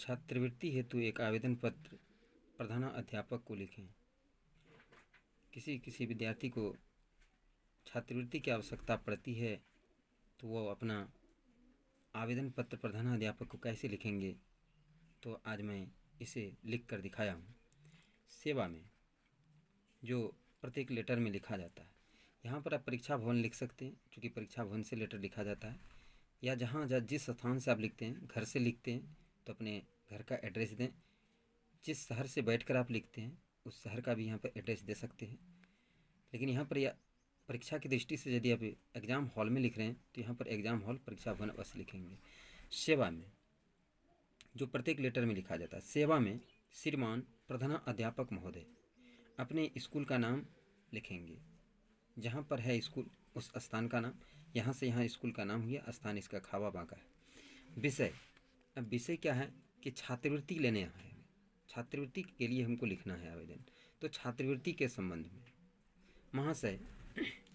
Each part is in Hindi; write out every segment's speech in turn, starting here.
छात्रवृत्ति हेतु एक आवेदन पत्र प्रधानाध्यापक को लिखें। किसी विद्यार्थी को छात्रवृत्ति की आवश्यकता पड़ती है तो वो अपना आवेदन पत्र प्रधानाध्यापक को कैसे लिखेंगे, तो आज मैं इसे लिख कर दिखाया हूँ। सेवा में जो प्रत्येक लेटर में लिखा जाता है, यहाँ पर आप परीक्षा भवन लिख सकते हैं, क्योंकि परीक्षा भवन से लेटर लिखा जाता है। या जहाँ जिस स्थान से आप लिखते हैं, घर से लिखते हैं तो अपने घर का एड्रेस दें। जिस शहर से बैठकर आप लिखते हैं उस शहर का भी यहाँ पर एड्रेस दे सकते हैं। लेकिन यहाँ पर परीक्षा की दृष्टि से यदि आप एग्ज़ाम हॉल में लिख रहे हैं तो यहाँ पर एग्ज़ाम हॉल परीक्षा भवन अवश्य लिखेंगे। सेवा में जो प्रत्येक लेटर में लिखा जाता है, सेवा में श्रीमान प्रधानाध्यापक महोदय अपने स्कूल का नाम लिखेंगे। जहाँ पर है स्कूल उस स्थान का नाम, यहाँ से यहाँ स्कूल का नाम हुआ, स्थान इसका खावा बांका है। विषय, अब विषय क्या है कि छात्रवृत्ति लेने आए हैं, छात्रवृत्ति के लिए हमको लिखना है आवेदन। तो छात्रवृत्ति के संबंध में महाशय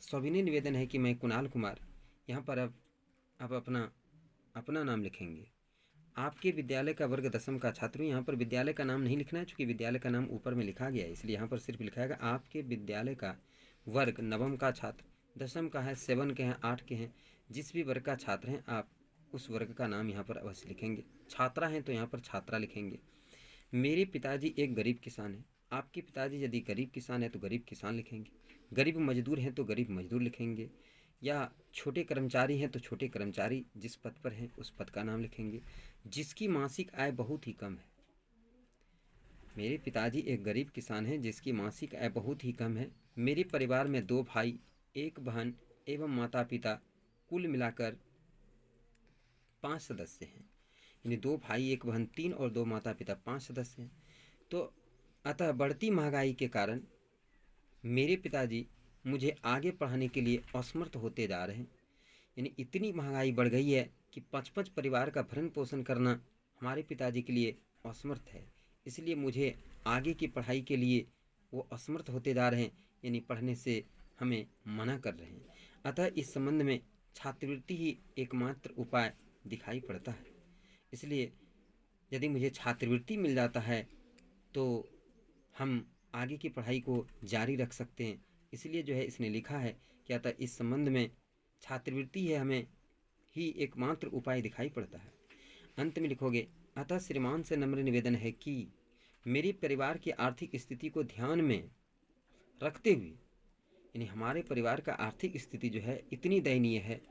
सविनय निवेदन है कि मैं कुणाल कुमार, यहाँ पर अब अपना नाम लिखेंगे। आपके विद्यालय का वर्ग 10वीं का छात्र हूँ। यहाँ पर विद्यालय का नाम नहीं लिखना है, चूँकि विद्यालय का नाम ऊपर में लिखा गया है, इसलिए यहाँ पर सिर्फ लिखा है आपके विद्यालय का वर्ग 9वीं का छात्र, 10वीं का है, 7 के हैं, 8 के हैं, जिस भी वर्ग का छात्र हैं आप उस वर्ग का नाम यहाँ पर अवश्य लिखेंगे। छात्रा हैं तो यहाँ पर छात्रा लिखेंगे। मेरे पिताजी एक गरीब किसान हैं। आपके पिताजी यदि गरीब किसान है तो गरीब किसान लिखेंगे। गरीब मजदूर हैं तो गरीब मजदूर लिखेंगे। या छोटे कर्मचारी हैं तो छोटे कर्मचारी जिस पद पर हैं उस पद का नाम लिखेंगे। जिसकी मासिक आय बहुत ही कम है, मेरे पिताजी एक गरीब किसान हैं जिसकी मासिक आय बहुत ही कम है। मेरे परिवार में 2 भाई 1 बहन एवं माता पिता, कुल मिलाकर 5 सदस्य हैं। यानी 2 भाई 1 बहन 3 और 2 माता पिता 5 सदस्य हैं। तो अतः बढ़ती महंगाई के कारण मेरे पिताजी मुझे आगे पढ़ाने के लिए असमर्थ होते जा रहे हैं। यानी इतनी महंगाई बढ़ गई है कि 5 परिवार का भरण पोषण करना हमारे पिताजी के लिए असमर्थ है। इसलिए मुझे आगे की पढ़ाई के लिए वो असमर्थ होते जा रहे हैं, यानी पढ़ने से हमें मना कर रहे हैं। अतः इस संबंध में छात्रवृत्ति ही एकमात्र उपाय दिखाई पड़ता है। इसलिए यदि मुझे छात्रवृत्ति मिल जाता है तो हम आगे की पढ़ाई को जारी रख सकते हैं। इसलिए जो है इसने लिखा है कि अतः इस संबंध में छात्रवृत्ति है हमें ही एकमात्र उपाय दिखाई पड़ता है। अंत में लिखोगे, अतः श्रीमान से नम्र निवेदन है कि मेरे परिवार की आर्थिक स्थिति को ध्यान में रखते हुए, यानी हमारे परिवार का आर्थिक स्थिति जो है इतनी दयनीय है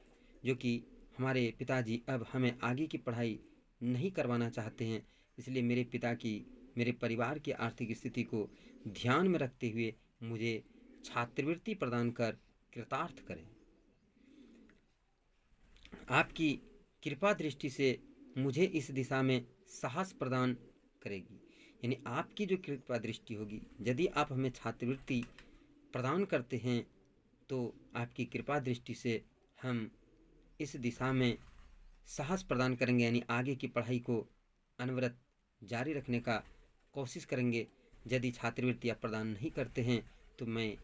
जो कि हमारे पिताजी अब हमें आगे की पढ़ाई नहीं करवाना चाहते हैं। इसलिए मेरे परिवार की आर्थिक स्थिति को ध्यान में रखते हुए मुझे छात्रवृत्ति प्रदान कर कृतार्थ करें। आपकी कृपा दृष्टि से मुझे इस दिशा में साहस प्रदान करेगी। यानी आपकी जो कृपा दृष्टि होगी, यदि आप हमें छात्रवृत्ति प्रदान करते हैं तो आपकी कृपा दृष्टि से हम इस दिशा में साहस प्रदान करेंगे, यानी आगे की पढ़ाई को अनवरत जारी रखने का कोशिश करेंगे। यदि छात्रवृत्ति आप प्रदान नहीं करते हैं तो मैं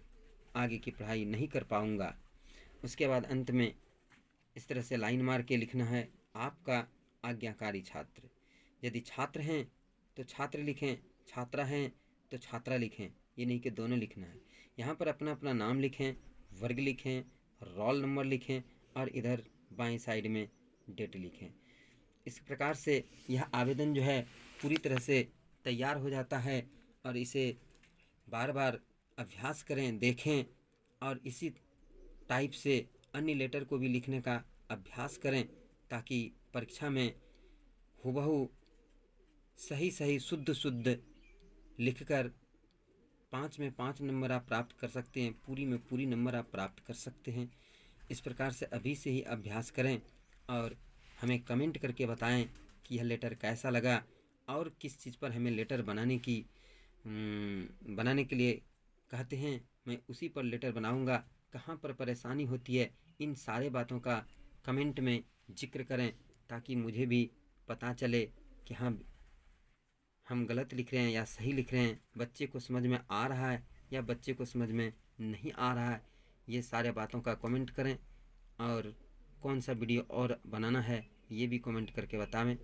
आगे की पढ़ाई नहीं कर पाऊँगा। उसके बाद अंत में इस तरह से लाइन मार के लिखना है, आपका आज्ञाकारी छात्र। यदि छात्र हैं तो छात्र लिखें, छात्रा हैं तो छात्रा लिखें, ये नहीं कि दोनों लिखना है। यहाँ पर अपना अपना नाम लिखें, वर्ग लिखें, रोल नंबर लिखें और इधर बाएं साइड में डेट लिखें। इस प्रकार से यह आवेदन जो है पूरी तरह से तैयार हो जाता है। और इसे बार बार अभ्यास करें, देखें और इसी टाइप से अन्य लेटर को भी लिखने का अभ्यास करें, ताकि परीक्षा में हुबहू सही शुद्ध लिखकर 5 में 5 नंबर आप प्राप्त कर सकते हैं, पूरी में पूरी नंबर आप प्राप्त कर सकते हैं। इस प्रकार से अभी से ही अभ्यास करें और हमें कमेंट करके बताएं कि यह लेटर कैसा लगा और किस चीज़ पर हमें लेटर बनाने के लिए कहते हैं, मैं उसी पर लेटर बनाऊंगा। कहाँ पर परेशानी होती है, इन सारे बातों का कमेंट में जिक्र करें, ताकि मुझे भी पता चले कि हाँ हम गलत लिख रहे हैं या सही लिख रहे हैं, बच्चे को समझ में आ रहा है या बच्चे को समझ में नहीं आ रहा है। ये सारे बातों का कमेंट करें और कौन सा वीडियो और बनाना है ये भी कमेंट करके बतावें।